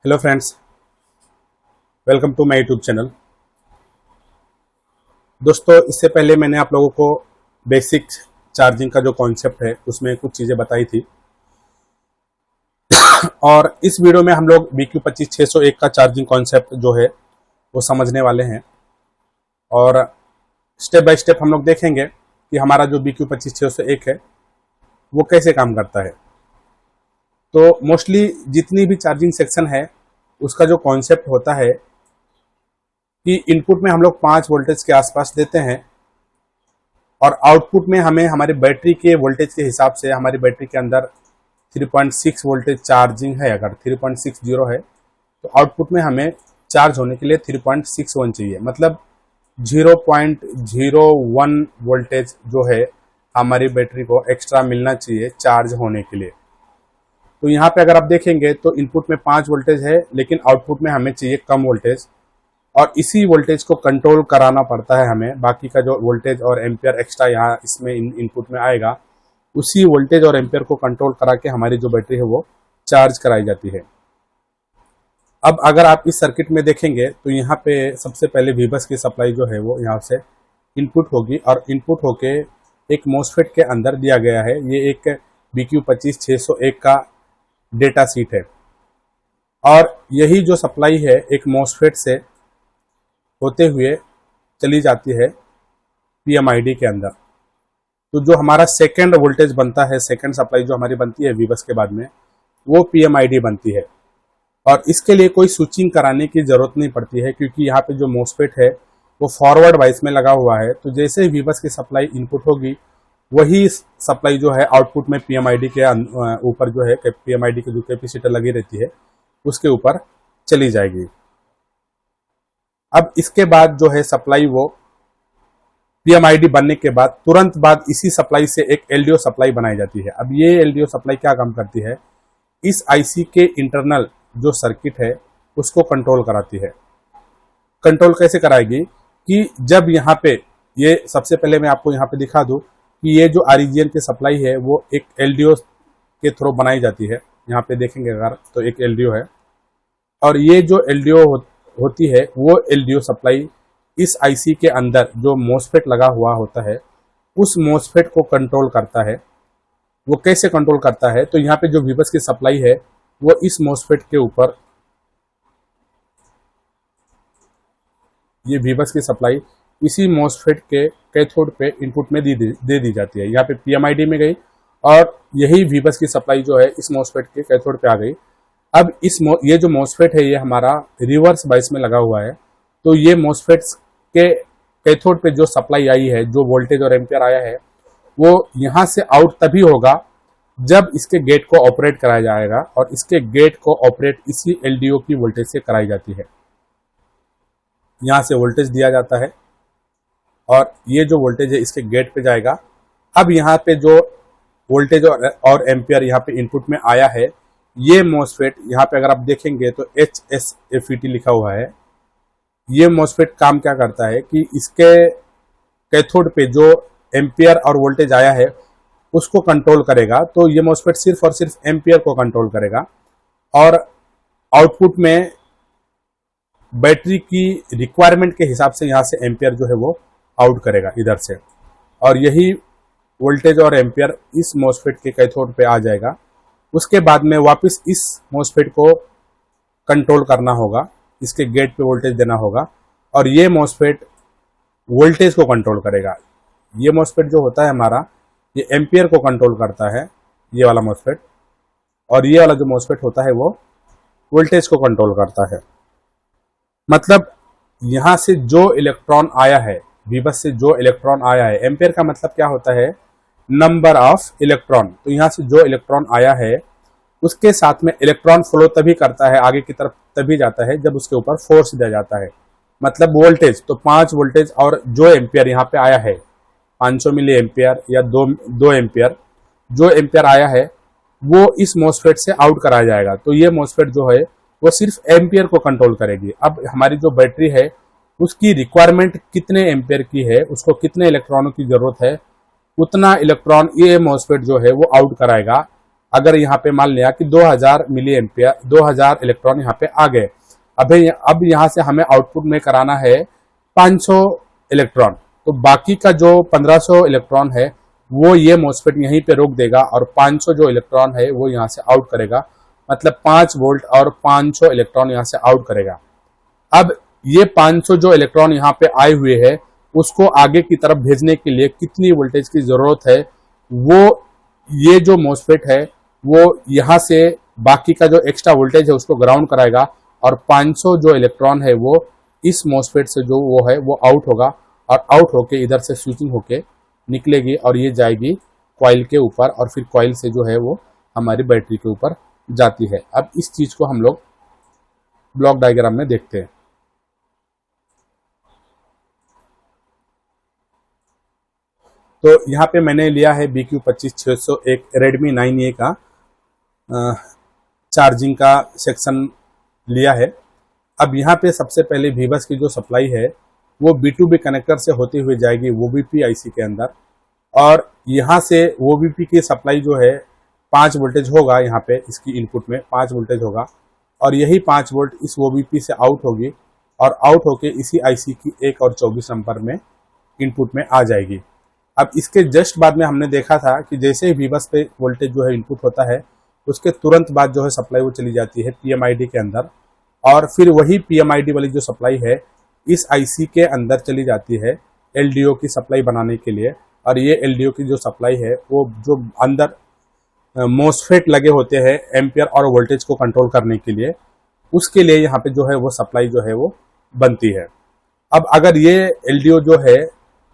Hello friends, welcome to my YouTube channel. दोस्तों, इससे पहले मैंने आप लोगों को बेसिक चार्जिंग का जो कॉन्सेप्ट है उसमें कुछ चीज़ें बताई थी और इस वीडियो में हम लोग BQ25601 का चार्जिंग कॉन्सेप्ट जो है वो समझने वाले हैं और स्टेप बाय स्टेप हम लोग देखेंगे कि हमारा जो BQ25601 है वो कैसे काम करता है। तो मोस्टली जितनी भी चार्जिंग सेक्शन है उसका जो कॉन्सेप्ट होता है कि इनपुट में हम लोग 5 वोल्टेज के आसपास देते हैं और आउटपुट में हमें हमारी बैटरी के वोल्टेज के हिसाब से हमारी बैटरी के अंदर 3.6 वोल्टेज चार्जिंग है। अगर 3.60 है तो आउटपुट में हमें चार्ज होने के लिए 3.61 चाहिए, मतलब 0.01 वोल्टेज जो है हमारी बैटरी को एक्स्ट्रा मिलना चाहिए चार्ज होने के लिए। तो यहाँ पे अगर आप देखेंगे तो इनपुट में 5 वोल्टेज है लेकिन आउटपुट में हमें चाहिए कम वोल्टेज और इसी वोल्टेज को कंट्रोल कराना पड़ता है हमें। बाकी का जो वोल्टेज और एम्पियर एक्स्ट्रा यहाँ इसमें इनपुट में आएगा उसी वोल्टेज और एम्पियर को कंट्रोल करा के हमारी जो बैटरी है वो चार्ज कराई जाती है। अब अगर आप इस सर्किट में देखेंगे तो यहाँ पे सबसे पहले वीबस की सप्लाई जो है वो यहाँ से इनपुट होगी और इनपुट होके एक मोसफेट के अंदर दिया गया है। ये एक BQ25601 का डेटा सीट है और यही जो सप्लाई है एक मोसफेट से होते हुए चली जाती है PMID के अंदर। तो जो हमारा सेकेंड वोल्टेज बनता है, सेकेंड सप्लाई जो हमारी बनती है वीबस के बाद में, वो PMID बनती है और इसके लिए कोई स्विचिंग कराने की जरूरत नहीं पड़ती है क्योंकि यहाँ पे जो मोसफेट है वो फॉरवर्ड वाइस में लगा हुआ है। तो जैसे ही वीबस की सप्लाई इनपुट होगी वही सप्लाई जो है आउटपुट में PMID के ऊपर जो है PMID की जो कैपेसिटर लगी रहती है उसके ऊपर चली जाएगी। अब इसके बाद जो है सप्लाई वो PMID बनने के बाद तुरंत बाद इसी सप्लाई से एक LDO सप्लाई बनाई जाती है। अब ये LDO सप्लाई क्या काम करती है, इस IC के इंटरनल जो सर्किट है उसको कंट्रोल कराती है। कंट्रोल कैसे कराएगी कि जब यहाँ पे ये सबसे पहले मैं आपको यहाँ पे दिखा दूं कि ये जो REGN की सप्लाई है वो एक LDO के थ्रू बनाई जाती है। यहाँ पे देखेंगे अगर तो एक LDO है और ये जो LDO होती है वो LDO सप्लाई इस IC के अंदर जो मोसफेट लगा हुआ होता है उस मोसफेट को कंट्रोल करता है। वो कैसे कंट्रोल करता है, तो यहाँ पे जो वीबस की सप्लाई है वो इस मोसफेट के ऊपर, ये वीबस की सप्लाई इसी मोसफेट के कैथोड पे इनपुट में दे दी जाती है। यहाँ पे PMID में गई और यही वीबस की सप्लाई जो है इस मोसफेट के कैथोड पे आ गई। अब ये जो मोसफेट है ये हमारा रिवर्स बाइस में लगा हुआ है। तो ये मोसफेट के कैथोड पे जो सप्लाई आई है, जो वोल्टेज और एम्पियर आया है, वो यहाँ से आउट तभी होगा जब इसके गेट को ऑपरेट कराया जाएगा और इसके गेट को ऑपरेट इसी LDO की वोल्टेज से कराई जाती है। यहाँ से वोल्टेज दिया जाता है और ये जो वोल्टेज है इसके गेट पे जाएगा। अब यहाँ पे जो वोल्टेज और एम्पियर यहाँ पे इनपुट में आया है, ये मोसफेट यहाँ पे अगर आप देखेंगे तो HSFET लिखा हुआ है। ये मोसफेट काम क्या करता है कि इसके कैथोड पे जो एम्पियर और वोल्टेज आया है उसको कंट्रोल करेगा। तो ये मोसफेट सिर्फ और सिर्फ एम्पियर को कंट्रोल करेगा और आउटपुट में बैटरी की रिक्वायरमेंट के हिसाब से यहाँ से एम्पियर जो है वो आउट करेगा इधर से और यही वोल्टेज और एम्पियर इस मोसफेट के कैथोड पे आ जाएगा। उसके बाद में वापस इस मोसफेट को कंट्रोल करना होगा, इसके गेट पे वोल्टेज देना होगा और ये मोसफेट वोल्टेज को कंट्रोल करेगा। ये मोसफेट जो होता है हमारा, ये एम्पियर को कंट्रोल करता है, ये वाला मोसफेट, और ये वाला जो मोसफेट होता है वो वोल्टेज को कंट्रोल करता है। मतलब यहाँ से जो इलेक्ट्रॉन आया है, वीबस से जो इलेक्ट्रॉन आया है, एम्पियर का मतलब क्या होता है, नंबर ऑफ इलेक्ट्रॉन। तो यहाँ से जो इलेक्ट्रॉन आया है उसके साथ में इलेक्ट्रॉन फ्लो तभी करता है, आगे की तरफ तभी जाता है जब उसके ऊपर फोर्स दिया जाता है, मतलब वोल्टेज। तो 5 वोल्टेज और जो एम्पियर यहाँ पे आया है 500 मिली एम्पियर या 2 एम्पियर, जो एम्पियर आया है वो इस मोसफेट से आउट कराया जाएगा। तो ये मोसफेट जो है वो सिर्फ एम्पियर को कंट्रोल करेगी। अब हमारी जो बैटरी है उसकी रिक्वायरमेंट कितने एम्पियर की है, उसको कितने इलेक्ट्रॉनों की जरूरत है, उतना इलेक्ट्रॉन ये मोसफेट जो है वो आउट कराएगा अगर यहाँ पे मान लिया कि 2000 मिली एम्पियर 2000 इलेक्ट्रॉन यहाँ पे आ गए, अब यहाँ से हमें आउटपुट में कराना है 500 इलेक्ट्रॉन, तो बाकी का जो 1500 इलेक्ट्रॉन है वो ये मॉसफेट यहीं पे रोक देगा और 500 जो इलेक्ट्रॉन है वो यहाँ से आउट करेगा, मतलब 5 वोल्ट और 500 इलेक्ट्रॉन यहाँ से आउट करेगा। अब ये 500 जो इलेक्ट्रॉन यहाँ पे आए हुए हैं उसको आगे की तरफ भेजने के लिए कितनी वोल्टेज की जरूरत है, वो ये जो मॉसफेट है वो यहाँ से बाकी का जो एक्स्ट्रा वोल्टेज है उसको ग्राउंड कराएगा और 500 जो इलेक्ट्रॉन है वो इस मॉसफेट से जो वो है वो आउट होगा और आउट होके इधर से स्विचिंग होके निकलेगी और ये जाएगी कॉइल के ऊपर और फिर कॉइल से जो है वो हमारी बैटरी के ऊपर जाती है। अब इस चीज को हम लोग ब्लॉक डायग्राम में देखते हैं। तो यहाँ पे मैंने लिया है BQ25601 Redmi 9A का चार्जिंग का सेक्शन लिया है। अब यहाँ पे सबसे पहले वीबस की जो सप्लाई है वो B2B कनेक्टर से होती हुई जाएगी OBP IC के अंदर और यहाँ से OBP की सप्लाई जो है 5 वोल्टेज होगा, यहाँ पे इसकी इनपुट में 5 वोल्टेज होगा और यही 5 वोल्ट इस OBP से आउट होगी और आउट होके इसी IC की 1 और 24 नंबर में इनपुट में आ जाएगी। अब इसके जस्ट बाद में हमने देखा था कि जैसे ही वीबस पे वोल्टेज जो है इनपुट होता है उसके तुरंत बाद जो है सप्लाई वो चली जाती है PMID के अंदर और फिर वही PMID वाली जो सप्लाई है इस IC के अंदर चली जाती है LDO की सप्लाई बनाने के लिए और ये LDO की जो सप्लाई है वो जो अंदर मॉसफेट लगे होते हैं एम्पियर और वोल्टेज को कंट्रोल करने के लिए, उसके लिए यहाँ पे जो है वो सप्लाई जो है वो बनती है। अब अगर ये LDO जो है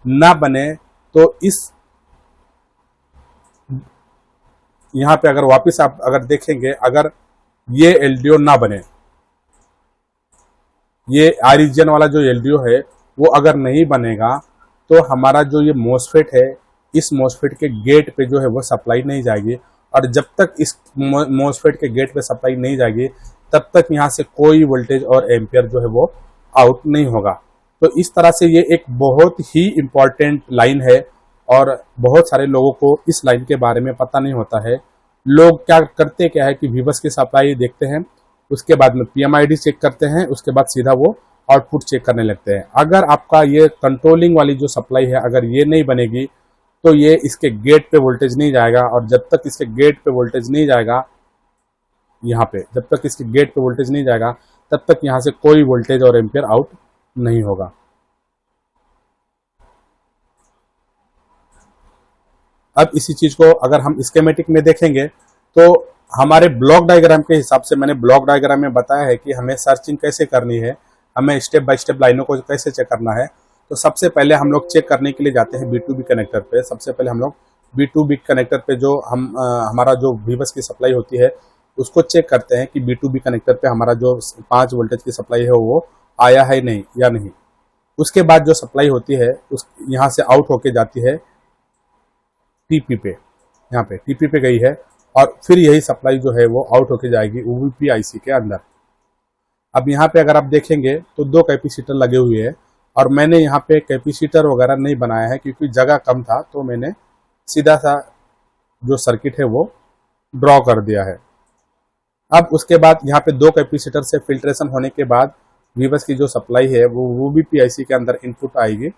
ना बने तो इस यहाँ पे अगर वापस आप अगर देखेंगे, अगर ये LDO ना बने, ये आरिजिन वाला जो LDO है वो अगर नहीं बनेगा तो हमारा जो ये मॉसफेट है इस मॉसफेट के गेट पे जो है वो सप्लाई नहीं जाएगी और जब तक इस मॉसफेट के गेट पे सप्लाई नहीं जाएगी तब तक यहाँ से कोई वोल्टेज और एम्पियर जो है वो आउट नहीं होगा। तो इस तरह से ये एक बहुत ही इम्पॉर्टेंट लाइन है और बहुत सारे लोगों को इस लाइन के बारे में पता नहीं होता है। लोग क्या करते क्या है कि वीबस की सप्लाई देखते हैं, उसके बाद में PMID चेक करते हैं, उसके बाद सीधा वो आउटपुट चेक करने लगते हैं। अगर आपका ये कंट्रोलिंग वाली जो सप्लाई है अगर ये नहीं बनेगी तो ये इसके गेट पे वोल्टेज नहीं जाएगा और जब तक इसके गेट पे वोल्टेज नहीं जाएगा, यहाँ पे जब तक इसके गेट पे वोल्टेज नहीं जाएगा तब तक यहाँ से कोई वोल्टेज और एम्पियर आउट नहीं होगा। अब इसी चीज को अगर हम स्कीमेटिक में देखेंगे तो हमारे ब्लॉक डायग्राम के हिसाब से मैंने ब्लॉक डायग्राम में बताया है कि हमें सर्चिंग कैसे करनी है, हमें स्टेप बाय स्टेप लाइनों को कैसे चेक करना है। तो सबसे पहले हम लोग चेक करने के लिए जाते हैं B2B कनेक्टर पे। सबसे पहले हम लोग B2B कनेक्टर पे जो हमारा जो वीबस की सप्लाई होती है उसको चेक करते हैं कि B2B कनेक्टर पे हमारा जो 5 वोल्टेज की सप्लाई है वो आया है नहीं या नहीं। उसके बाद जो सप्लाई होती है उस यहाँ से आउट होके जाती है TP पे, यहाँ पे TP पे गई है और फिर यही सप्लाई जो है वो आउट होके जाएगी OBP IC के अंदर। अब यहाँ पे अगर आप देखेंगे तो 2 कैपेसिटर लगे हुए हैं और मैंने यहाँ पे कैपेसिटर वगैरह नहीं बनाया है क्योंकि जगह कम था, तो मैंने सीधा सा जो सर्किट है वो ड्रॉ कर दिया है। अब उसके बाद यहाँ पे 2 कैपेसिटर से फिल्ट्रेशन होने के बाद वीबस की जो सप्लाई है वो OBP IC के अंदर इनपुट आएगी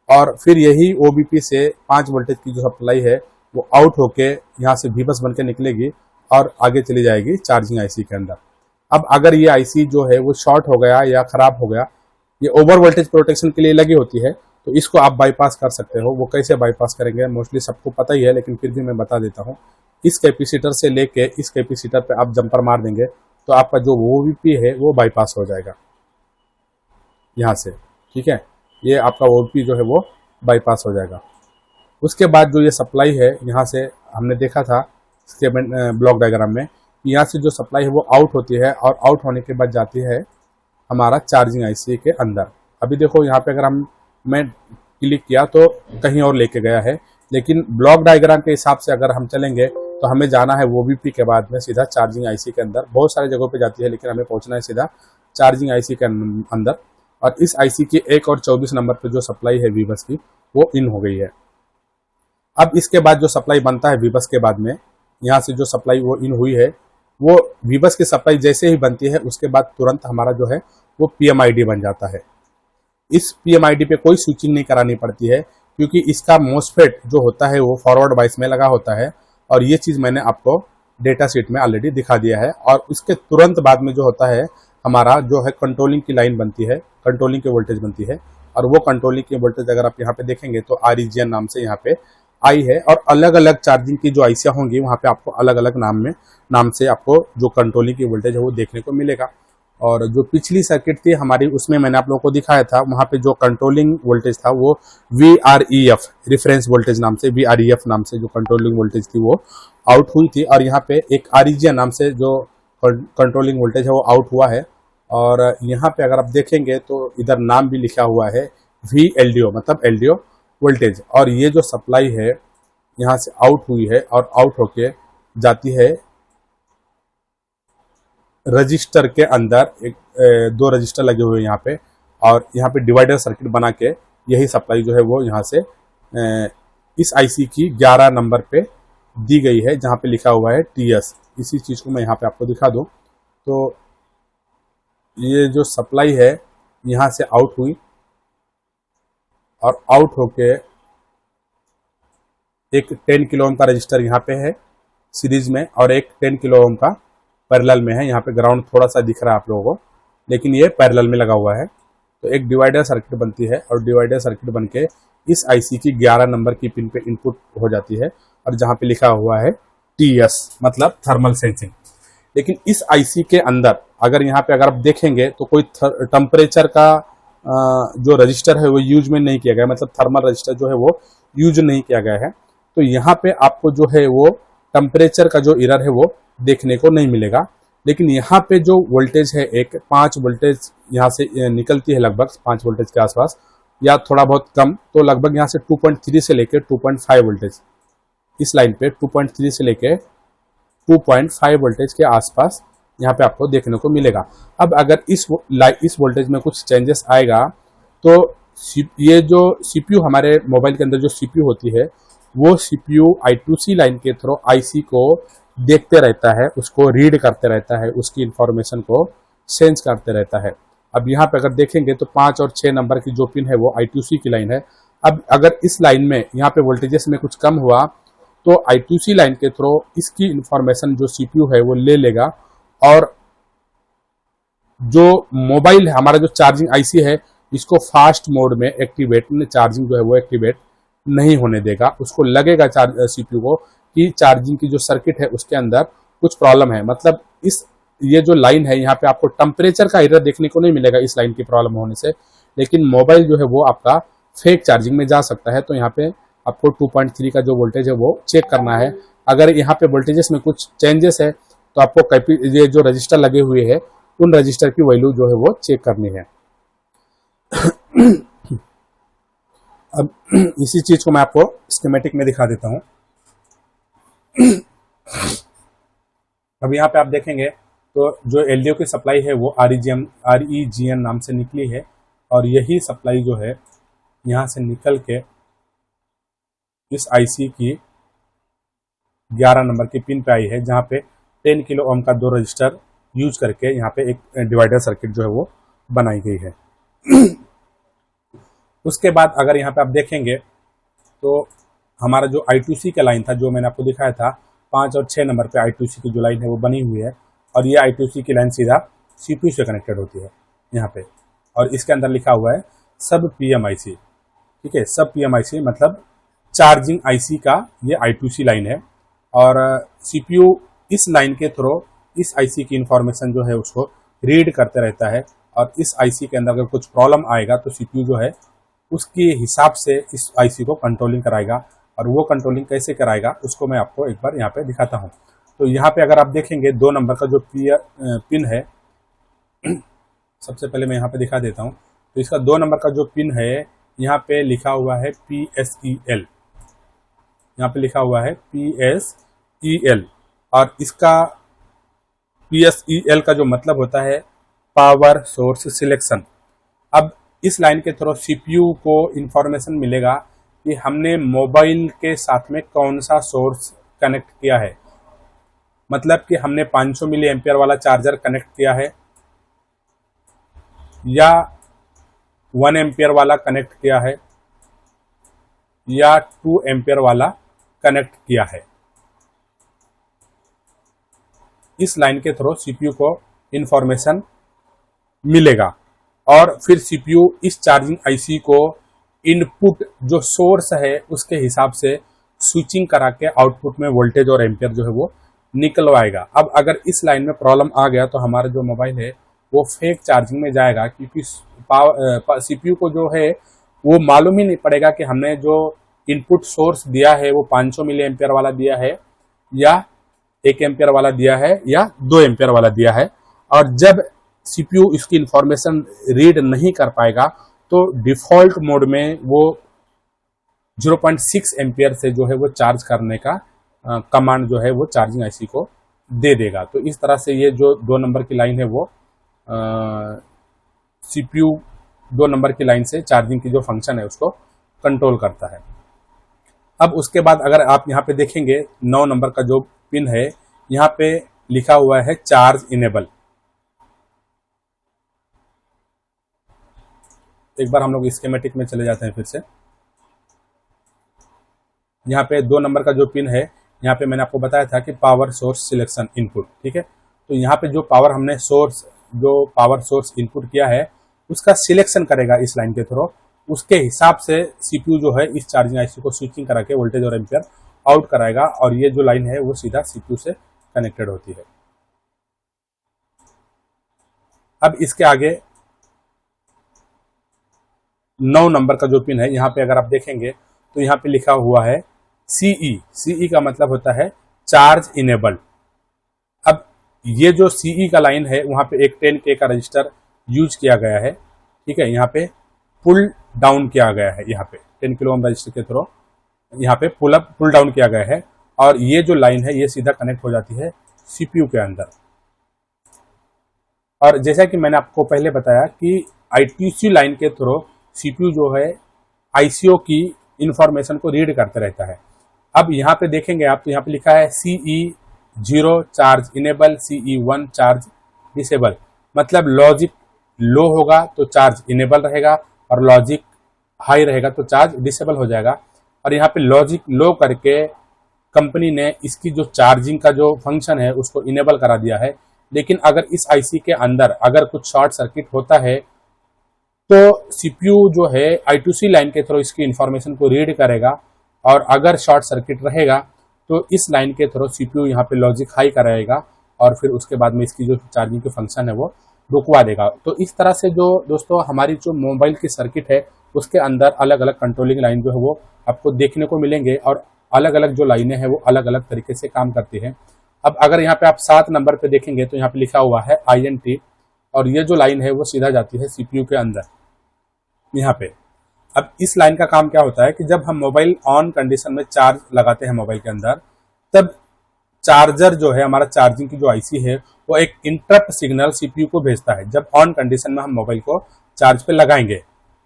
और फिर यही OBP से 5 वोल्टेज की जो सप्लाई है वो आउट होके यहाँ से वीबस बन के निकलेगी और आगे चली जाएगी चार्जिंग IC के अंदर। अब अगर ये IC जो है वो शॉर्ट हो गया या खराब हो गया, ये ओवर वोल्टेज प्रोटेक्शन के लिए लगी होती है, तो इसको आप बाईपास कर सकते हो। वो कैसे बाईपास करेंगे मोस्टली सबको पता ही है, लेकिन फिर भी मैं बता देता हूँ। इस कैपेसिटर से लेके इस कैपेसिटर पे आप जंपर मार देंगे तो आपका जो OBP है वो बाईपास हो जाएगा यहाँ से, ठीक है। ये आपका OBP जो है वो बाईपास हो जाएगा। उसके बाद जो ये सप्लाई है यहाँ से हमने देखा था ब्लॉक डायग्राम में, यहाँ से जो सप्लाई है वो आउट होती है और आउट होने के बाद जाती है हमारा चार्जिंग IC के अंदर। अभी देखो यहाँ पे अगर मैं क्लिक किया तो कहीं और लेके गया है, लेकिन ब्लॉक डायग्राम के हिसाब से अगर हम चलेंगे तो हमें जाना है OBP के बाद में सीधा चार्जिंग IC के अंदर। बहुत सारे जगहों पे जाती है लेकिन हमें पहुंचना है सीधा चार्जिंग IC के अंदर। और इस IC की 1 और 24 नंबर पे जो सप्लाई है वीबस की वो इन हो गई है। अब इसके बाद जो सप्लाई बनता है वीबस के बाद में यहाँ से जो सप्लाई वो इन हुई है, वो वीबस की सप्लाई जैसे ही बनती है उसके बाद तुरंत हमारा जो है वो पीएमआईडी बन जाता है। इस पीएमआईडी पे कोई स्विचिंग नहीं करानी पड़ती है, क्योंकि इसका मोसफेट जो होता है वो फॉरवर्ड बाइस में लगा होता है, और ये चीज़ मैंने आपको डेटा शीट में ऑलरेडी दिखा दिया है। और उसके तुरंत बाद में जो होता है हमारा जो है कंट्रोलिंग की लाइन बनती है, कंट्रोलिंग की वोल्टेज बनती है, और वो कंट्रोलिंग की वोल्टेज अगर आप यहाँ पे देखेंगे तो REGN नाम से यहाँ पे आई है, और अलग अलग चार्जिंग की जो आईसियाँ होंगी वहाँ पे आपको अलग अलग नाम से आपको जो कंट्रोलिंग की वोल्टेज है वो देखने को मिलेगा। और जो पिछली सर्किट थी हमारी उसमें मैंने आप लोगों को दिखाया था, वहाँ पे जो कंट्रोलिंग वोल्टेज था वो VREF रेफरेंस वोल्टेज नाम से, VREF नाम से जो कंट्रोलिंग वोल्टेज थी वो आउट हुई थी, और यहाँ पे एक REGN नाम से जो कंट्रोलिंग वोल्टेज है वो आउट हुआ है। और यहाँ पे अगर आप देखेंगे तो इधर नाम भी लिखा हुआ है VLDO, मतलब LDO वोल्टेज। और ये जो सप्लाई है यहाँ से आउट हुई है और आउट होके जाती है रजिस्टर के अंदर, दो रजिस्टर लगे हुए हैं यहाँ पे, और यहाँ पे डिवाइडर सर्किट बना के यही सप्लाई जो है वो यहाँ से इस आईसी की 11 नंबर पे दी गई है, जहाँ पे लिखा हुआ है TS। इसी चीज़ को मैं यहाँ पे आपको दिखा दूँ तो ये जो सप्लाई है यहाँ से आउट हुई और आउट होके एक 10 किलो ओम का रजिस्टर यहाँ पे है सीरीज में, और एक 10 किलो ओम का पैरेलल में है। यहाँ पे ग्राउंड थोड़ा सा दिख रहा है आप लोगों को, लेकिन ये पैरेलल में लगा हुआ है। तो एक डिवाइडर सर्किट बनती है, और डिवाइडर सर्किट बनके इस आईसी की 11 नंबर की पिन पे इनपुट हो जाती है, और जहाँ पे लिखा हुआ है TS मतलब थर्मल सेंसिंग। लेकिन इस आईसी के अंदर अगर यहाँ पे अगर आप देखेंगे तो कोई टेम्परेचर का जो रजिस्टर है वो यूज में नहीं किया गया, मतलब थर्मल रजिस्टर जो है वो यूज नहीं किया गया है। तो यहाँ पे आपको जो है वो टेम्परेचर का जो एरर है वो देखने को नहीं मिलेगा। लेकिन यहाँ पे जो वोल्टेज है एक 5 वोल्टेज यहाँ से निकलती है, लगभग 5 वोल्टेज के आसपास या थोड़ा बहुत कम, तो लगभग यहाँ से 2.3 से लेकर 2.5 वोल्टेज इस लाइन पे 2.3 से लेकर 2.5 वोल्टेज के आसपास यहाँ पे आपको देखने को मिलेगा। अब अगर इस वोल्टेज में कुछ चेंजेस आएगा तो ये जो CPU हमारे मोबाइल के अंदर जो CPU होती है वो CPU I2C लाइन के थ्रू IC को देखते रहता है, उसको रीड करते रहता है, उसकी इंफॉर्मेशन को सेंस करते रहता है। अब यहाँ पे अगर देखेंगे तो 5 और 6 नंबर की जो पिन है वो I2C की लाइन है। अब अगर इस लाइन में यहाँ पे वोल्टेजेस में कुछ कम हुआ तो I2C लाइन के थ्रू इसकी इंफॉर्मेशन जो CPU है वो ले लेगा, और जो मोबाइल है हमारा जो चार्जिंग IC है इसको फास्ट मोड में एक्टिवेट, चार्जिंग जो है वो एक्टिवेट नहीं होने देगा। उसको लगेगा CPU को कि चार्जिंग की जो सर्किट है उसके अंदर कुछ प्रॉब्लम है। मतलब ये जो लाइन है यहाँ पे आपको टेम्परेचर का एरर देखने को नहीं मिलेगा इस लाइन की प्रॉब्लम होने से, लेकिन मोबाइल जो है वो आपका फेक चार्जिंग में जा सकता है। तो यहाँ पे आपको 2.3 का जो वोल्टेज है वो चेक करना है। अगर यहाँ पे वोल्टेजेस में कुछ चेंजेस है तो आपको ये जो रजिस्टर लगे हुए हैं उन रजिस्टर की वैल्यू जो है वो चेक करनी है। अब इसी चीज को मैं आपको स्कीमेटिक में दिखा देता हूं। अब यहाँ पे आप देखेंगे तो जो LDO की सप्लाई है वो REGN नाम से निकली है, और यही सप्लाई जो है यहाँ से निकल के इस IC की 11 नंबर की पिन पे आई है, जहाँ पे 10 किलो ओम का 2 रजिस्टर यूज करके यहाँ पे एक डिवाइडर सर्किट जो है वो बनाई गई है। उसके बाद अगर यहाँ पे आप देखेंगे तो हमारा जो I2C का लाइन था जो मैंने आपको दिखाया था, 5 और 6 नंबर पे I2C की जो लाइन है वो बनी हुई है, और ये I2C की लाइन सीधा CPU से कनेक्टेड होती है यहाँ पे, और इसके अंदर लिखा हुआ है सब PMIC। ठीक है, सब PMIC मतलब चार्जिंग IC का ये I2C लाइन है, और CPU इस लाइन के थ्रू इस IC की इंफॉर्मेशन जो है उसको रीड करते रहता है, और इस IC के अंदर अगर कुछ प्रॉब्लम आएगा तो CPU जो है उसके हिसाब से इस IC को कंट्रोलिंग कराएगा। और वो कंट्रोलिंग कैसे कराएगा उसको मैं आपको एक बार यहाँ पे दिखाता हूँ। तो यहाँ पे अगर आप देखेंगे 2 नंबर का जो पिन है, सबसे पहले मैं यहाँ पे दिखा देता हूँ। तो इसका 2 नंबर का जो पिन है यहाँ पे लिखा हुआ है PSEL, यहाँ पे लिखा हुआ है PSEL, और इसका PSEL का जो मतलब होता है पावर सोर्स सिलेक्शन। अब इस लाइन के थ्रू CPU को इंफॉर्मेशन मिलेगा कि हमने मोबाइल के साथ में कौन सा सोर्स कनेक्ट किया है। मतलब कि हमने 500 मिली एम्पियर वाला चार्जर कनेक्ट किया है या 1 एम्पियर वाला कनेक्ट किया है या 2 एम्पियर वाला कनेक्ट किया है। इस लाइन के थ्रू सीपीयू को इंफॉर्मेशन मिलेगा और फिर सीपीयू इस चार्जिंग आईसी को इनपुट जो सोर्स है उसके हिसाब से स्विचिंग करा के आउटपुट में वोल्टेज और एम्पियर जो है वो निकलवाएगा। अब अगर इस लाइन में प्रॉब्लम आ गया तो हमारा जो मोबाइल है वो फेक चार्जिंग में जाएगा, क्योंकि सीपीयू को जो है वो मालूम ही नहीं पड़ेगा कि हमने जो इनपुट सोर्स दिया है वो 500 मिली एम्पियर वाला दिया है या 1 एम्पियर वाला दिया है या 2 एम्पियर वाला दिया है। और जब सीपीयू इसकी इंफॉर्मेशन रीड नहीं कर पाएगा तो डिफॉल्ट मोड में वो 0.6 एम्पियर से जो है वो चार्ज करने का कमांड जो है वो चार्जिंग आईसी को दे देगा। तो इस तरह से ये जो 2 नंबर की लाइन है वो सीपीयू 2 नंबर की लाइन से चार्जिंग की जो फंक्शन है उसको कंट्रोल करता है। अब उसके बाद अगर आप यहाँ पे देखेंगे 9 नंबर का जो पिन है यहाँ पे लिखा हुआ है चार्ज इनेबल। एक बार हम लोग स्कीमेटिक में चले जाते हैं फिर से। यहाँ पे 2 नंबर का जो पिन है यहाँ पे मैंने आपको बताया था कि पावर सोर्स सिलेक्शन इनपुट, ठीक है। तो यहाँ पे जो पावर सोर्स इनपुट किया है उसका सिलेक्शन करेगा इस लाइन के थ्रू। उसके हिसाब से सीपीयू जो है इस चार्जिंग आईसी को स्विचिंग करा के वोल्टेज और एम्पियर आउट कराएगा और ये जो लाइन है वो सीधा सीपीयू से कनेक्टेड होती है। अब इसके आगे 9 नंबर का जो पिन है यहाँ पे अगर आप देखेंगे तो यहाँ पे लिखा हुआ है सीई का मतलब होता है चार्ज इनेबल्ड। अब ये जो सीई का लाइन है वहां पे एक 10K का रजिस्टर यूज किया गया है, ठीक है। यहाँ पे पुल डाउन किया गया है, यहाँ पे 10 किलो ओम रजिस्टर के थ्रू यहाँ पे पुल डाउन किया गया है और ये जो लाइन है ये सीधा कनेक्ट हो जाती है सीपीयू के अंदर। और जैसा कि मैंने आपको पहले बताया कि I2C लाइन के थ्रू सीपीयू जो है आईसीओ की इंफॉर्मेशन को रीड करते रहता है। अब यहाँ पे देखेंगे आप तो यहाँ पे लिखा है CE0 charge enable, CE1 charge disable. मतलब लॉजिक लो होगा तो चार्ज इनेबल रहेगा और लॉजिक हाई रहेगा तो चार्ज डिसेबल हो जाएगा। और यहाँ पे लॉजिक लो करके कंपनी ने इसकी जो चार्जिंग का जो फंक्शन है उसको इनेबल करा दिया है। लेकिन अगर इस आईसी के अंदर अगर कुछ शॉर्ट सर्किट होता है तो सीपीयू जो है I2C लाइन के थ्रू इसकी इंफॉर्मेशन को रीड करेगा और अगर शॉर्ट सर्किट रहेगा तो इस लाइन के थ्रू सीपीयू यहाँ पे लॉजिक हाई कराएगा और फिर उसके बाद में इसकी जो चार्जिंग की फंक्शन है वो रुकवा देगा। तो इस तरह से जो दोस्तों हमारी जो मोबाइल की सर्किट है उसके अंदर अलग अलग कंट्रोलिंग लाइन जो है वो आपको देखने को मिलेंगे और अलग अलग जो लाइनें हैं वो अलग अलग तरीके से काम करती हैं। अब अगर यहाँ पे आप 7 नंबर पे देखेंगे तो यहाँ पे लिखा हुआ है INT और ये जो लाइन है वो सीधा जाती है सीपीयू के अंदर यहाँ पे। अब इस लाइन का काम क्या होता है कि जब हम मोबाइल ऑन कंडीशन में चार्ज लगाते हैं मोबाइल के अंदर तब चार्जर जो है हमारा चार्जिंग की जो आईसी है वो एक इंटरप्ट सिग्नल सीपीयू को भेजता है। जब ऑन कंडीशन में हम मोबाइल को चार्ज पे लगाएंगे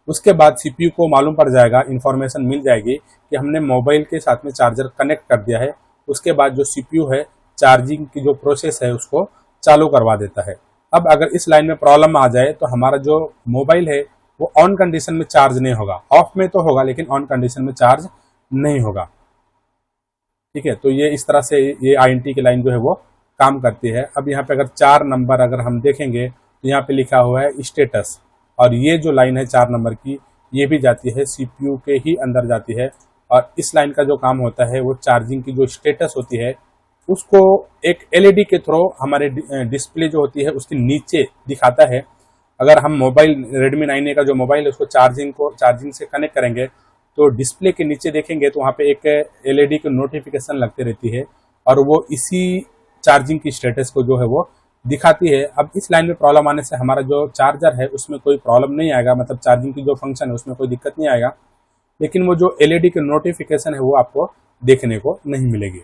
उसके बाद सीपीयू को मालूम पड़ जाएगा, इंफॉर्मेशन मिल जाएगी कि हमने मोबाइल के साथ में चार्जर कनेक्ट कर दिया है। उसके बाद जो सीपीयू है चार्जिंग की जो प्रोसेस है उसको चालू करवा देता है। अब अगर इस लाइन में प्रॉब्लम आ जाए तो हमारा जो मोबाइल है वो ऑन कंडीशन में चार्ज नहीं होगा, ऑफ में तो होगा लेकिन ऑन कंडीशन में चार्ज नहीं होगा, ठीक है। तो ये इस तरह से ये INT की लाइन जो है वो काम करती है। अब यहाँ पे अगर 4 नंबर अगर हम देखेंगे तो यहाँ पे लिखा हुआ है स्टेटस और ये जो लाइन है 4 नंबर की ये भी जाती है सीपीयू के ही अंदर जाती है। और इस लाइन का जो काम होता है वो चार्जिंग की जो स्टेटस होती है उसको एक LED के थ्रू हमारे डिस्प्ले जो होती है उसके नीचे दिखाता है। अगर हम मोबाइल Redmi 9A का जो मोबाइल है उसको चार्जिंग से कनेक्ट करेंगे तो डिस्प्ले के नीचे देखेंगे तो वहाँ पे एक LED की नोटिफिकेशन लगती रहती है और वो इसी चार्जिंग की स्टेटस को जो है वो दिखाती है। अब इस लाइन में प्रॉब्लम आने से हमारा जो चार्जर है उसमें कोई प्रॉब्लम नहीं आएगा, मतलब चार्जिंग की जो फंक्शन है उसमें कोई दिक्कत नहीं आएगा, लेकिन वो जो LED की नोटिफिकेशन है वो आपको देखने को नहीं मिलेगी।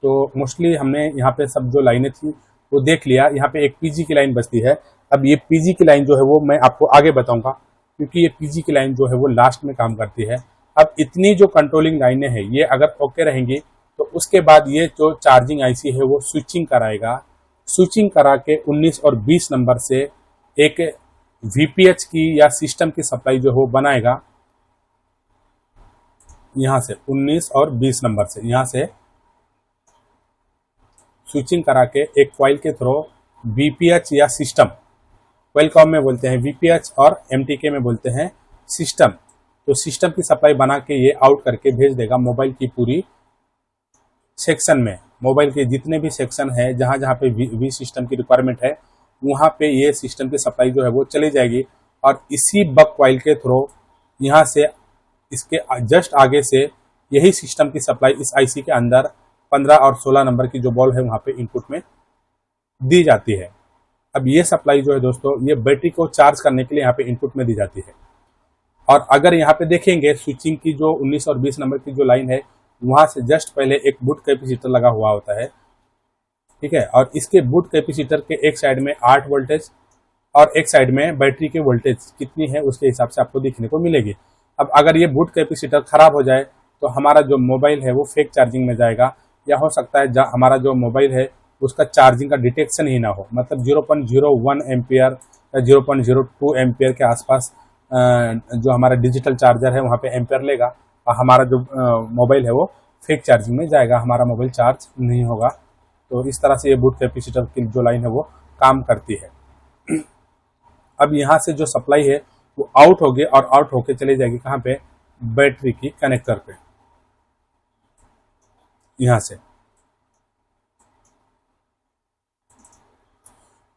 तो मोस्टली हमने यहाँ पे सब जो लाइनें थी वो देख लिया। यहाँ पे एक PG की लाइन बचती है। अब ये PG की लाइन जो है वो मैं आपको आगे बताऊंगा क्योंकि ये PG की लाइन जो है वो लास्ट में काम करती है। अब इतनी जो कंट्रोलिंग लाइनें हैं ये अगर ओके रहेंगी तो उसके बाद ये जो चार्जिंग आईसी है वो स्विचिंग कराएगा। स्विचिंग करा के 19 और 20 नंबर से एक वीपीएच की या सिस्टम की सप्लाई जो हो बनाएगा। यहां से 19 और 20 नंबर से यहां से स्विचिंग करा के एक कॉइल के थ्रू वीपीएच या सिस्टम, क्वेलकॉम में बोलते हैं वीपीएच और एमटीके में बोलते हैं सिस्टम, तो सिस्टम की सप्लाई बना के ये आउट करके भेज देगा मोबाइल की पूरी सेक्शन में। मोबाइल के जितने भी सेक्शन है जहां जहां पे वी सिस्टम की रिक्वायरमेंट है वहां पे ये सिस्टम की सप्लाई जो है वो चली जाएगी। और इसी बक कॉइल के थ्रू यहाँ से इसके जस्ट आगे से यही सिस्टम की सप्लाई इस आईसी के अंदर 15 और 16 नंबर की जो बॉल है वहां पे इनपुट में दी जाती है। अब ये सप्लाई जो है दोस्तों ये बैटरी को चार्ज करने के लिए यहाँ पे इनपुट में दी जाती है। और अगर यहाँ पे देखेंगे स्विचिंग की जो 19 और 20 नंबर की जो लाइन है वहां से जस्ट पहले एक बूट कैपेसिटर लगा हुआ होता है, ठीक है। और इसके बूट कैपेसिटर के एक साइड में 8 वोल्टेज और एक साइड में बैटरी के वोल्टेज कितनी है उसके हिसाब से आपको दिखने को मिलेगी। अब अगर ये बूट कैपेसिटर खराब हो जाए तो हमारा जो मोबाइल है वो फेक चार्जिंग में जाएगा, या हो सकता है हमारा जो मोबाइल है उसका चार्जिंग का डिटेक्शन ही ना हो, मतलब 0.01 एम्पियर या 0.02 एम्पियर के आसपास जो हमारा डिजिटल चार्जर है वहाँ पे एम्पियर लेगा और हमारा जो मोबाइल है वो फेक चार्जिंग में जाएगा, हमारा मोबाइल चार्ज नहीं होगा। तो इस तरह से ये बूट कैपेसिटर की जो लाइन है वो काम करती है। अब यहाँ से जो सप्लाई है वो आउट होगी और आउट होके चली जाएगी कहाँ पे, बैटरी की कनेक्टर पे। यहाँ से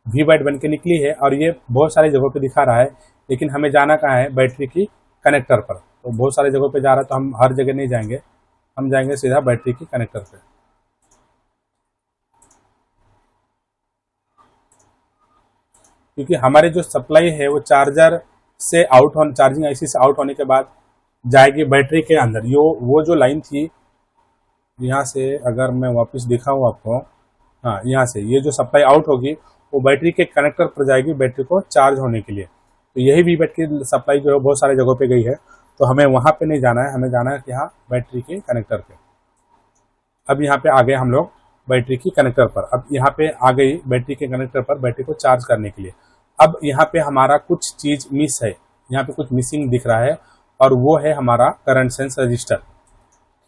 वी बाइट बन के निकली है और ये बहुत सारी जगहों पे दिखा रहा है, लेकिन हमें जाना कहाँ है, बैटरी की कनेक्टर पर। तो बहुत सारी जगहों पे जा रहा है तो हम हर जगह नहीं जाएंगे, हम जाएंगे सीधा बैटरी की कनेक्टर पे। क्योंकि हमारी जो सप्लाई है वो चार्जर से आउट होने, चार्जिंग आईसी से आउट होने के बाद जाएगी बैटरी के अंदर। वो जो लाइन थी यहाँ से अगर मैं वापस दिखाऊँ आपको, हाँ यहाँ से ये जो सप्लाई आउट होगी वो बैटरी के कनेक्टर पर जाएगी बैटरी को चार्ज होने के लिए। तो यही वी बैट की सप्लाई जो है बहुत सारे जगहों पे गई है, तो हमें वहाँ पे नहीं जाना है, हमें जाना है यहाँ बैटरी के कनेक्टर पे। अब यहाँ पे आ गए हम लोग बैटरी की कनेक्टर पर। अब यहाँ पे आ गई बैटरी के कनेक्टर पर बैटरी को चार्ज करने के लिए। अब यहाँ पे हमारा कुछ चीज मिस है, यहाँ पे कुछ मिसिंग दिख रहा है और वो है हमारा करंट सेंस रजिस्टर,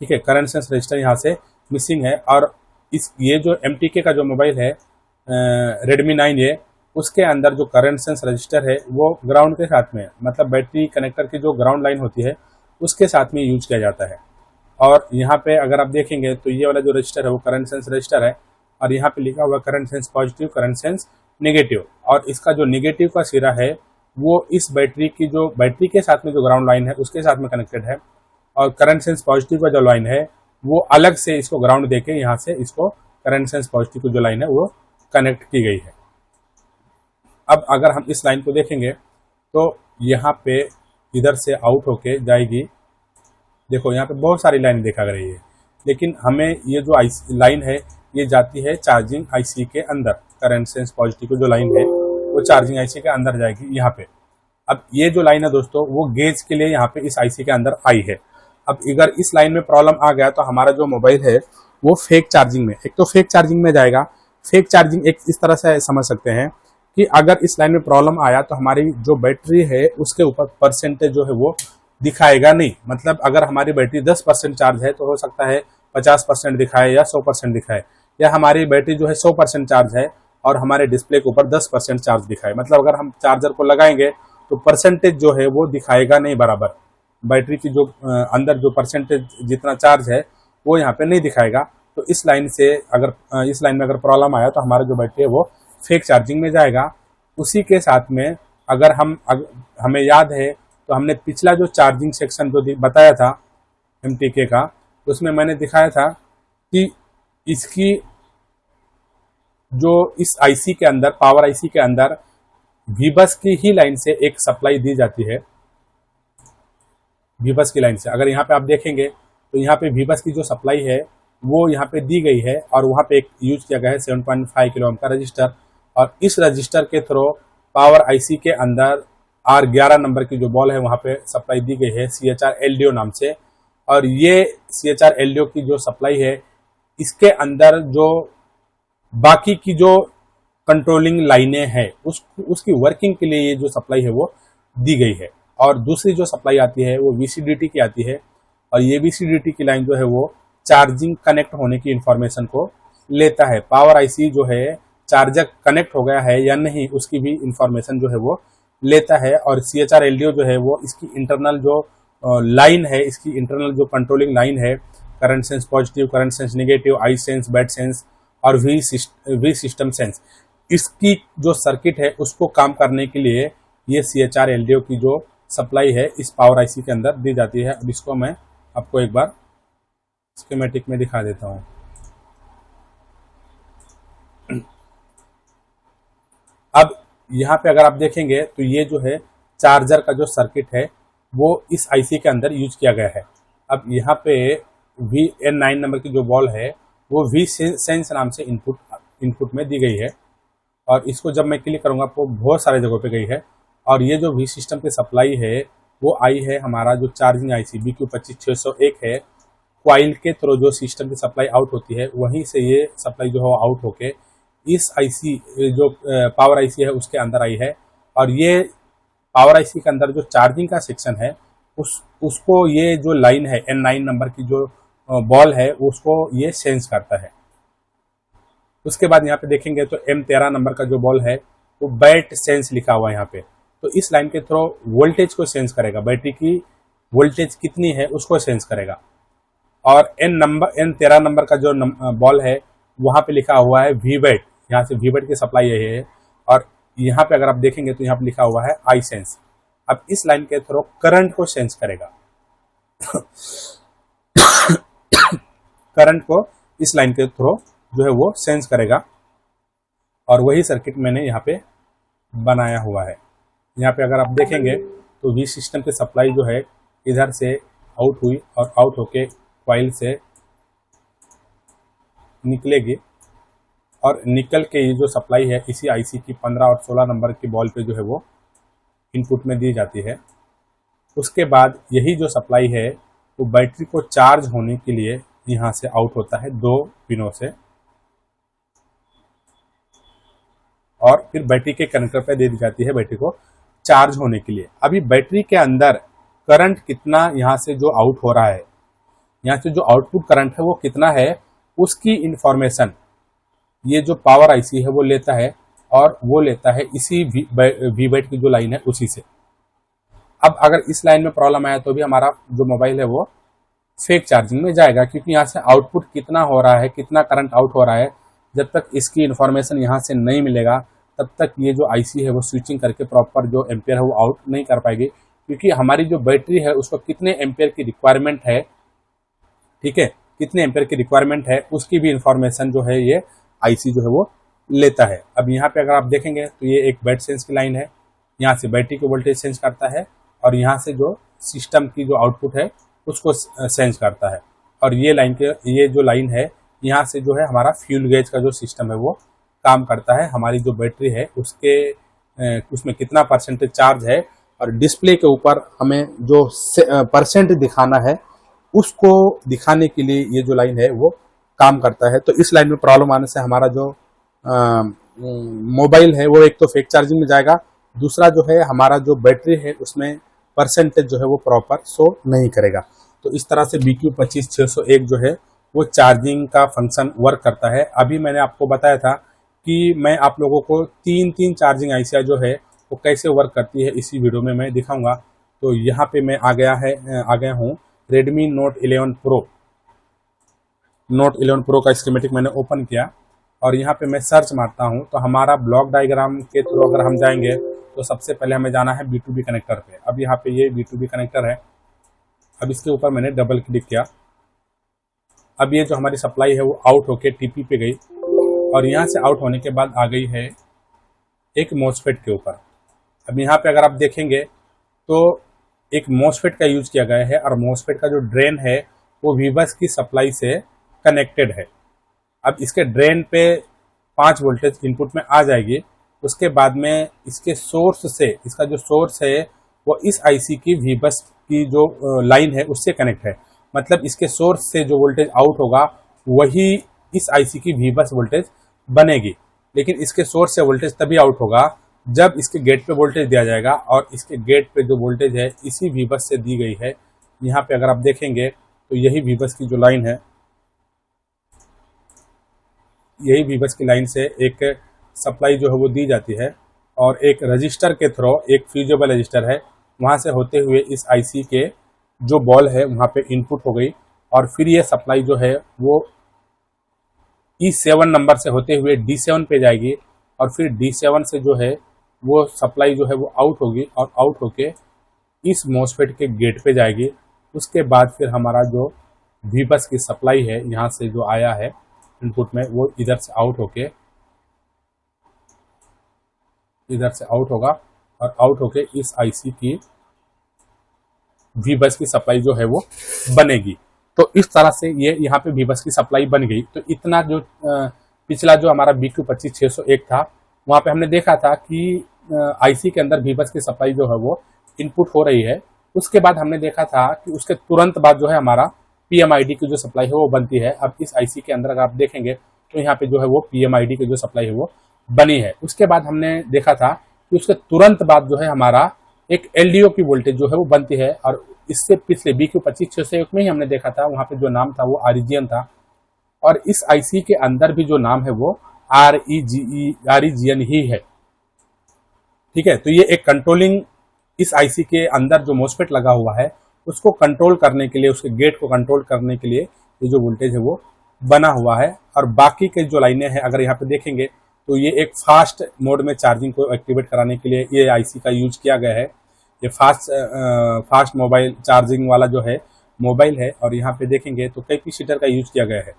ठीक है। करंट सेंस रजिस्टर यहाँ से मिसिंग है। और ये जो MTK का जो मोबाइल है Redmi 9A, उसके अंदर जो करंट सेंस रजिस्टर है वो ग्राउंड के साथ में, मतलब बैटरी कनेक्टर की जो ग्राउंड लाइन होती है उसके साथ में यूज किया जाता है। और यहाँ पे अगर आप देखेंगे तो ये वाला जो रजिस्टर है वो करंट सेंस रजिस्टर है और यहाँ पे लिखा हुआ current sense positive, current sense negative. और इसका जो नेगेटिव का सिरा है वो इस बैटरी की जो बैटरी के साथ में जो ग्राउंड लाइन है उसके साथ में कनेक्टेड है, और करंट सेंस पॉजिटिव का जो लाइन है वो अलग से इसको ग्राउंड देके यहाँ से इसको करंट सेंस पॉजिटिव की जो लाइन है वो कनेक्ट की गई है। अब अगर हम इस लाइन को देखेंगे तो यहाँ पे इधर से आउट होके जाएगी, देखो यहाँ पे बहुत सारी लाइन देखा रही है, लेकिन हमें ये जो लाइन है ये जाती है चार्जिंग आईसी के अंदर। करंट सेंस पॉजिटिव की जो लाइन है वो चार्जिंग आईसी के अंदर जाएगी यहाँ पे। अब ये जो लाइन है दोस्तों वो गेज के लिए यहाँ पे इस आईसी के अंदर आई है। अब अगर इस लाइन में प्रॉब्लम आ गया तो हमारा जो मोबाइल है वो फेक चार्जिंग में, एक तो फेक चार्जिंग में जाएगा। फेक चार्जिंग एक इस तरह से समझ सकते हैं कि अगर इस लाइन में प्रॉब्लम आया तो हमारी जो बैटरी है उसके ऊपर परसेंटेज जो है वो दिखाएगा नहीं। मतलब अगर हमारी बैटरी 10% चार्ज है तो हो सकता है 50% दिखाए या 100% दिखाए, या हमारी बैटरी जो है 100% चार्ज है और हमारे डिस्प्ले के ऊपर 10% चार्ज दिखाए। मतलब अगर हम चार्जर को लगाएंगे तो परसेंटेज जो है वो दिखाएगा नहीं बराबर, बैटरी की जो अंदर जो परसेंटेज जितना चार्ज है वो यहाँ पे नहीं दिखाएगा। तो इस लाइन से अगर इस लाइन में अगर प्रॉब्लम आया तो हमारा जो बैटरी है वो फेक चार्जिंग में जाएगा। उसी के साथ में अगर हमें याद है तो हमने पिछला जो चार्जिंग सेक्शन जो बताया था MTK का, उसमें मैंने दिखाया था कि इसकी जो इस आईसी के अंदर, पावर आईसी के अंदर वीबस की ही लाइन से एक सप्लाई दी जाती है। वीबस की लाइन से अगर यहाँ पे आप देखेंगे तो यहाँ पे वीबस की जो सप्लाई है वो यहाँ पे दी गई है और वहाँ पे एक यूज किया गया है 7.5 किलो ओम का रजिस्टर, और इस रजिस्टर के थ्रू पावर आईसी के अंदर R11 नंबर की जो बॉल है वहाँ पे सप्लाई दी गई है CHR LDO नाम से। और ये CHR LDO की जो सप्लाई है इसके अंदर जो बाकी की जो कंट्रोलिंग लाइनें हैं उसकी वर्किंग के लिए ये जो सप्लाई है वो दी गई है। और दूसरी जो सप्लाई आती है वो वीसीडीटी की आती है, और ये वीसीडीटी की लाइन जो है वो चार्जिंग कनेक्ट होने की इंफॉर्मेशन को लेता है। पावर आईसी जो है चार्जर कनेक्ट हो गया है या नहीं उसकी भी इंफॉर्मेशन जो है वो लेता है। और CHR LDO जो है वो इसकी इंटरनल जो लाइन है, इसकी इंटरनल जो कंट्रोलिंग लाइन है, current sense positive, current sense negative, I sense, bad sense और वी सिस्टम सेंस, इसकी जो सर्किट है उसको काम करने के लिए ये CHR LDO की जो सप्लाई है इस पावर आईसी के अंदर दी जाती है। अब इसको मैं आपको एक बार स्कीमेटिक में दिखा देता हूँ। अब यहाँ पे अगर आप देखेंगे तो ये जो है चार्जर का जो सर्किट है वो इस आईसी के अंदर यूज किया गया है। अब यहाँ पे VN9 नंबर की जो बॉल है वो वी सेंस नाम से इनपुट में दी गई है, और इसको जब मैं क्लिक करूँगा तो बहुत सारे जगहों पे गई है। और ये जो वी सिस्टम की सप्लाई है वो आई है हमारा जो चार्जिंग आईसी BQ25601 है, क्वाइल के थ्रू जो सिस्टम की सप्लाई आउट होती है वहीं से ये सप्लाई जो है आउट होके इस आईसी जो पावर आईसी है उसके अंदर आई है। और ये पावर आईसी के अंदर जो चार्जिंग का सेक्शन है उसको ये जो लाइन है N9 नंबर की जो बॉल है उसको ये सेंस करता है। उसके बाद यहाँ पे देखेंगे तो M13 नंबर का जो बॉल है वो बैट सेंस लिखा हुआ है यहाँ पे, तो इस लाइन के थ्रू वोल्टेज को सेंस करेगा, बैटरी की वोल्टेज कितनी है उसको सेंस करेगा। और N13 नंबर का जो बॉल है वहाँ पे लिखा हुआ है VBAT, यहाँ से VBAT की सप्लाई है। और यहाँ पे अगर आप देखेंगे तो यहाँ पे लिखा हुआ है आई सेंस। अब इस लाइन के थ्रू करंट को सेंस करेगा करंट को इस लाइन के थ्रू जो है वो सेंस करेगा, और वही सर्किट मैंने यहाँ पे बनाया हुआ है। यहाँ पे अगर आप देखेंगे तो वी सिस्टम की सप्लाई जो है इधर से आउट हुई और आउट होके कॉइल से निकलेगी, और निकल के ये जो सप्लाई है इसी आईसी की 15 और 16 नंबर की बॉल पे जो है वो इनपुट में दी जाती है। उसके बाद यही जो सप्लाई है वो बैटरी को चार्ज होने के लिए यहाँ से आउट होता है 2 पिनों से, और फिर बैटरी के कनेक्टर पे दे दी जाती है बैटरी को चार्ज होने के लिए। अभी बैटरी के अंदर करंट कितना यहाँ से जो आउट हो रहा है, यहाँ से जो आउटपुट करंट है वो कितना है उसकी इंफॉर्मेशन ये जो पावर आईसी है वो लेता है, और वो लेता है इसी VBAT की जो लाइन है उसी से। अब अगर इस लाइन में प्रॉब्लम आया तो भी हमारा जो मोबाइल है वो फेक चार्जिंग में जाएगा, क्योंकि यहाँ से आउटपुट कितना हो रहा है, कितना करंट आउट हो रहा है, जब तक इसकी इन्फॉर्मेशन यहाँ से नहीं मिलेगा तब तक ये जो आईसी है वो स्विचिंग करके प्रॉपर जो एम्पेयर है वो आउट नहीं कर पाएगी, क्योंकि हमारी जो बैटरी है उसको कितने एम्पेयर की रिक्वायरमेंट है, ठीक है, कितने एम्पेयर की रिक्वायरमेंट है उसकी भी इंफॉर्मेशन जो है ये आईसी जो है वो लेता है। अब यहाँ पे अगर आप देखेंगे तो ये एक बैट सेंस की लाइन है, यहाँ से बैटरी को वोल्टेज सेंस करता है, और यहाँ से जो सिस्टम की जो आउटपुट है उसको सेंस करता है। और ये जो लाइन है यहाँ से जो है हमारा फ्यूल गेज का जो सिस्टम है वो काम करता है। हमारी जो बैटरी है उसमें कितना परसेंटेज चार्ज है, और डिस्प्ले के ऊपर हमें जो परसेंट दिखाना है उसको दिखाने के लिए ये जो लाइन है वो काम करता है। तो इस लाइन में प्रॉब्लम आने से हमारा जो मोबाइल है वो एक तो फेक चार्जिंग में जाएगा, दूसरा जो है हमारा जो बैटरी है उसमें परसेंटेज जो है वो प्रॉपर शो नहीं करेगा। तो इस तरह से BQ25601 जो है वो चार्जिंग का फंक्शन वर्क करता है। अभी मैंने आपको बताया था कि मैं आप लोगों को तीन चार्जिंग आईसियाँ जो है वो कैसे वर्क करती है इसी वीडियो में मैं दिखाऊंगा। तो यहाँ पे मैं आ गया हूँ Redmi Note 11 Pro का स्कीमेटिक मैंने ओपन किया, और यहाँ पे मैं सर्च मारता हूँ तो हमारा ब्लॉक डायग्राम के थ्रू अगर हम जाएंगे तो सबसे पहले हमें जाना है B2B कनेक्टर पे। अब यहाँ पे ये B2B कनेक्टर है, अब इसके ऊपर मैंने डबल क्लिक किया। अब ये जो हमारी सप्लाई है वो आउट होके TP पे गई, और यहाँ से आउट होने के बाद आ गई है एक MOSFET के ऊपर। अब यहाँ पे अगर आप देखेंगे तो एक MOSFET का यूज किया गया है, और MOSFET का जो ड्रेन है वो VBUS की सप्लाई से कनेक्टेड है। अब इसके ड्रेन पे 5 वोल्टेज इनपुट में आ जाएगी, उसके बाद में इसके सोर्स से, इसका जो सोर्स है वो इस आईसी की VBUS की जो लाइन है उससे कनेक्ट है। मतलब इसके सोर्स से जो वोल्टेज आउट होगा वही इस आईसी की वी बस वोल्टेज बनेगी। लेकिन इसके सोर्स से वोल्टेज तभी आउट होगा जब इसके गेट पे वोल्टेज दिया जाएगा, और इसके गेट पे जो वोल्टेज है इसी वी बस से दी गई है। यहाँ पे अगर आप देखेंगे तो यही वी बस की जो लाइन है, यही वी बस की लाइन से एक सप्लाई जो है वो दी जाती है, और एक रजिस्टर के थ्रू, एक फ्यूजेबल रजिस्टर है, वहाँ से होते हुए इस आईसी के जो बॉल है वहाँ पे इनपुट हो गई, और फिर ये सप्लाई जो है वो E7 नंबर से होते हुए D7 पे जाएगी, और फिर D7 से जो है वो सप्लाई जो है वो आउट होगी, और आउट होके इस मॉसफेट के गेट पे जाएगी। उसके बाद फिर हमारा जो वी बस की सप्लाई है यहाँ से जो आया है इनपुट में, वो इधर से आउट होके इधर से आउट होगा, और आउट होके इस आईसी की वी बस की सप्लाई जो है वो बनेगी। तो इस तरह से ये यहाँ पे वी बस की सप्लाई बन गई। तो इतना जो पिछला जो हमारा BQ25601 था, वहाँ पे हमने देखा था कि आईसी के अंदर वी बस की सप्लाई जो है वो इनपुट हो रही है। उसके बाद हमने देखा था कि उसके तुरंत बाद जो है हमारा PMID की जो सप्लाई है वो बनती है। अब इस आईसी के अंदर अगर आप देखेंगे तो यहाँ पे जो है वो PMID की जो सप्लाई है वो बनी है। उसके बाद हमने देखा था कि उसके तुरंत बाद जो है हमारा एक LDO की वोल्टेज जो है वो बनती है, और इससे पिछले BQ25601 में ही हमने देखा था, वहाँ पे जो नाम था वो REGN था, और इस आईसी के अंदर भी जो नाम है वो REGN ही है। ठीक है, तो ये एक कंट्रोलिंग, इस आईसी के अंदर जो मॉसफेट लगा हुआ है उसको कंट्रोल करने के लिए, उसके गेट को कंट्रोल करने के लिए ये जो वोल्टेज है वो बना हुआ है। और बाकी के जो लाइनें हैं अगर यहाँ पे देखेंगे तो ये एक फास्ट मोड में चार्जिंग को एक्टिवेट कराने के लिए ये आईसी का यूज किया गया है। ये फास्ट मोबाइल चार्जिंग वाला जो है मोबाइल है, और यहाँ पे देखेंगे तो कैपेसिटर का यूज किया गया है।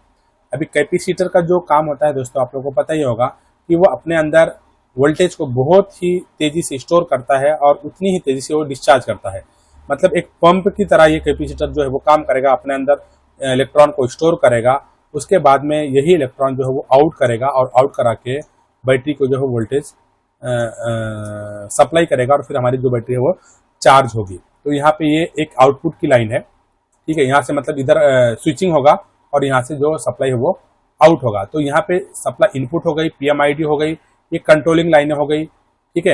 अभी कैपेसिटर का जो काम होता है दोस्तों, आप लोगों को पता ही होगा कि वो अपने अंदर वोल्टेज को बहुत ही तेजी से स्टोर करता है, और उतनी ही तेजी से वो डिस्चार्ज करता है। मतलब एक पंप की तरह ये कैपेसिटर जो है वो काम करेगा, अपने अंदर इलेक्ट्रॉन को स्टोर करेगा, उसके बाद में यही इलेक्ट्रॉन जो है वो आउट करेगा, और आउट करा के बैटरी को जो है वोल्टेज सप्लाई करेगा, और फिर हमारी जो बैटरी है वो चार्ज होगी। तो यहाँ पे ये एक आउटपुट की लाइन है। ठीक है, यहाँ से मतलब इधर स्विचिंग होगा, और यहाँ से जो सप्लाई है वो आउट होगा। तो यहाँ पे सप्लाई इनपुट हो गई, PMID हो गई, ये कंट्रोलिंग लाइनें हो गई,